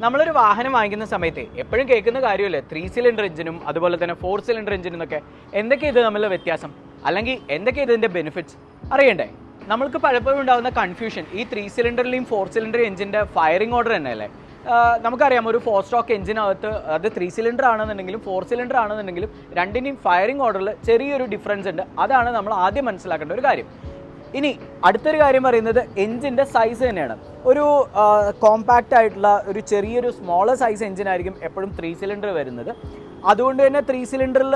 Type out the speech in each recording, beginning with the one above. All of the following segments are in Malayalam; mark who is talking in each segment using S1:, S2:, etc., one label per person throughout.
S1: നമ്മളൊരു വാഹനം വാങ്ങിക്കുന്ന സമയത്ത് എപ്പോഴും കേൾക്കുന്ന കാര്യമല്ലേ 3 സിലിണ്ടർ എഞ്ചിനും അതുപോലെ തന്നെ 4 സിലിണ്ടർ എഞ്ചിനും എന്നൊക്കെ എന്തൊക്കെ ഇത് തമ്മിലുള്ള വ്യത്യാസം അല്ലെങ്കിൽ എന്തൊക്കെ ഇതിൻ്റെ ബെനിഫിറ്റ്സ് അറിയണ്ടേ? നമ്മൾക്ക് പലപ്പോഴും ഉണ്ടാകുന്ന കൺഫ്യൂഷൻ ഈ 3 സിലിണ്ടറിലെയും 4 സിലിണ്ടർ എഞ്ചിൻ്റെ ഫയറിംഗ് ഓർഡർ തന്നെയല്ലേ. നമുക്കറിയാം ഒരു 4 സ്റ്റോക്ക് എഞ്ചിനകത്ത് അത് 3 സിലിണ്ടർ ആണെന്നുണ്ടെങ്കിലും 4 സിലിണ്ടർ ആണെന്നുണ്ടെങ്കിലും രണ്ടിൻ്റെയും ഫയറിംഗ് ഓർഡറിൽ ചെറിയൊരു ഡിഫറൻസ് ഉണ്ട്. അതാണ് നമ്മൾ ആദ്യം മനസ്സിലാക്കേണ്ട ഒരു കാര്യം. ഇനി അടുത്തൊരു കാര്യം പറയുന്നത് എഞ്ചിൻ്റെ സൈസ് തന്നെയാണ്. ഒരു കോമ്പാക്റ്റ് ആയിട്ടുള്ള ഒരു ചെറിയൊരു സ്മോളർ സൈസ് എഞ്ചിനായിരിക്കും എപ്പോഴും 3 സിലിണ്ടർ വരുന്നത്. അതുകൊണ്ട് തന്നെ 3 സിലിണ്ടറിൽ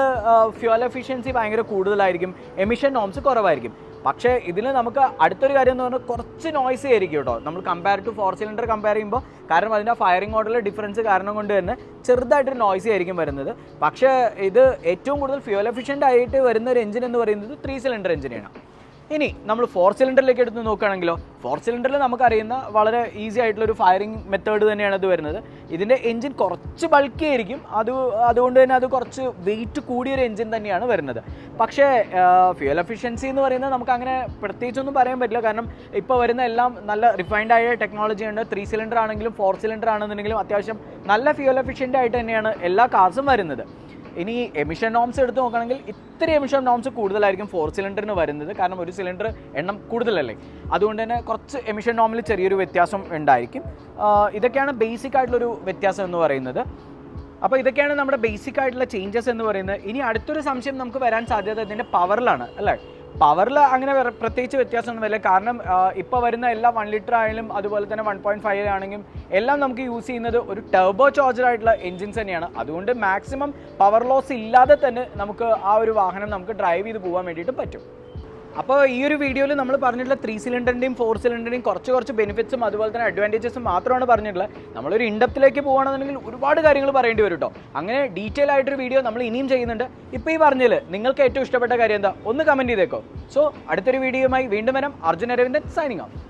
S1: ഫ്യൂവൽ എഫിഷ്യൻസി ഭയങ്കര കൂടുതലായിരിക്കും, എമിഷൻ നോംസ് കുറവായിരിക്കും. പക്ഷേ ഇതിൽ നമുക്ക് അടുത്തൊരു കാര്യം എന്ന് പറഞ്ഞാൽ കുറച്ച് നോയ്സ് ആയിരിക്കും കേട്ടോ നമ്മൾ കമ്പയർ ടു 4 സിലിണ്ടർ കമ്പയർ ചെയ്യുമ്പോൾ. കാരണം അതിൻ്റെ ഫയറിംഗ് ഓർഡറിലെ ഡിഫറൻസ് കാരണം കൊണ്ട് തന്നെ ചെറുതായിട്ടൊരു നോയ്സ് ആയിരിക്കും വരുന്നത്. പക്ഷേ ഇത് ഏറ്റവും കൂടുതൽ ഫ്യൂവൽ എഫിഷ്യൻ്റ് ആയിട്ട് വരുന്ന ഒരു എഞ്ചിൻ എന്ന് പറയുന്നത് 3 സിലിണ്ടർ എഞ്ചിനാണ്. ഇനി നമ്മൾ 4 സിലിണ്ടറിലേക്ക് എടുത്ത് നോക്കുകയാണെങ്കിലോ 4 സിലിണ്ടറിൽ നമുക്കറിയുന്ന വളരെ ഈസി ആയിട്ടുള്ളൊരു ഫയറിംഗ് മെത്തേഡ് തന്നെയാണ് ഇത് വരുന്നത്. ഇതിൻ്റെ എഞ്ചിൻ കുറച്ച് ബൾക്കി ആയിരിക്കും, അതുകൊണ്ട് തന്നെ അത് കുറച്ച് വെയിറ്റ് കൂടിയൊരു എഞ്ചിൻ തന്നെയാണ് വരുന്നത്. പക്ഷേ ഫ്യൂവൽ എഫിഷ്യൻസി എന്ന് പറയുന്നത് നമുക്ക് അങ്ങനെ പ്രത്യേകിച്ചൊന്നും പറയാൻ പറ്റില്ല. കാരണം ഇപ്പോൾ വരുന്ന എല്ലാം നല്ല റിഫൈൻഡ് ആയ ടെക്നോളജി ഉണ്ട്. 3 സിലിണ്ടർ ആണെങ്കിലും 4 സിലിണ്ടർ ആണെന്നുണ്ടെങ്കിലും അത്യാവശ്യം നല്ല ഫ്യൂവൽ എഫിഷ്യൻ്റ് ആയിട്ട് തന്നെയാണ് എല്ലാ കാർസും വരുന്നത്. ഇനി എമിഷൻ നോംസ് എടുത്ത് നോക്കുകയാണെങ്കിൽ ഇത്തിരി എമിഷൻ നോംസ് കൂടുതലായിരിക്കും 4 സിലിണ്ടറിന് വരുന്നത്. കാരണം ഒരു സിലിണ്ടർ എണ്ണം കൂടുതലല്ലേ, അതുകൊണ്ട് തന്നെ കുറച്ച് എമിഷൻ നോമിൽ ചെറിയൊരു വ്യത്യാസം ഉണ്ടായിരിക്കും. ഇതൊക്കെയാണ് ബേസിക് ആയിട്ടുള്ളൊരു വ്യത്യാസം എന്ന് പറയുന്നത്. അപ്പോൾ ഇതൊക്കെയാണ് നമ്മുടെ ബേസിക് ആയിട്ടുള്ള ചേഞ്ചസ് എന്ന് പറയുന്നത്. ഇനി അടുത്തൊരു സംശയം നമുക്ക് വരാൻ സാധ്യത ഇതിൻ്റെ പവറിലാണ് അല്ലേ. പവറിൽ അങ്ങനെ പ്രത്യേകിച്ച് വ്യത്യാസമൊന്നും വരില്ല. കാരണം ഇപ്പോൾ വരുന്ന എല്ലാ 1 ലിറ്റർ ആയാലും അതുപോലെ തന്നെ 1.5 ആണെങ്കിലും എല്ലാം നമുക്ക് യൂസ് ചെയ്യുന്നത് ഒരു ടർബോ ചാർജർ ആയിട്ടുള്ള എൻജിൻസ് തന്നെയാണ്. അതുകൊണ്ട് മാക്സിമം പവർ ലോസ് ഇല്ലാതെ തന്നെ നമുക്ക് ആ ഒരു വാഹനം നമുക്ക് ഡ്രൈവ് ചെയ്ത് പോകാൻ വേണ്ടിയിട്ട് പറ്റും. അപ്പോൾ ഈ ഒരു വീഡിയോയിൽ നമ്മൾ പറഞ്ഞിട്ടുള്ള 3 സിലിണ്ടറിൻ്റെയും 4 സിലിണ്ടറിൻ്റെയും കുറച്ച് ബെനിഫിറ്റ്സും അതുപോലെ തന്നെ അഡ്വാൻറ്റേജസും മാത്രമാണ് പറഞ്ഞിട്ടുള്ളത്. നമ്മളൊരു ഇൻഡെപ്തിലേക്ക് പോകുകയാണെന്നുണ്ടെങ്കിൽ ഒരുപാട് കാര്യങ്ങൾ പറയേണ്ടി വരും കേട്ടോ. അങ്ങനെ ഡീറ്റെയിൽ ആയിട്ടൊരു വീഡിയോ നമ്മൾ ഇനിയും ചെയ്യുന്നുണ്ട്. ഇപ്പോൾ ഈ പറഞ്ഞതിൽ നിങ്ങൾക്ക് ഏറ്റവും ഇഷ്ടപ്പെട്ട കാര്യം എന്താ ഒന്ന് കമൻറ്റ് ചെയ്തേക്കോ. സോ അടുത്തൊരു വീഡിയോയുമായി വീണ്ടും വരാം. Arjun Aravindan signing off.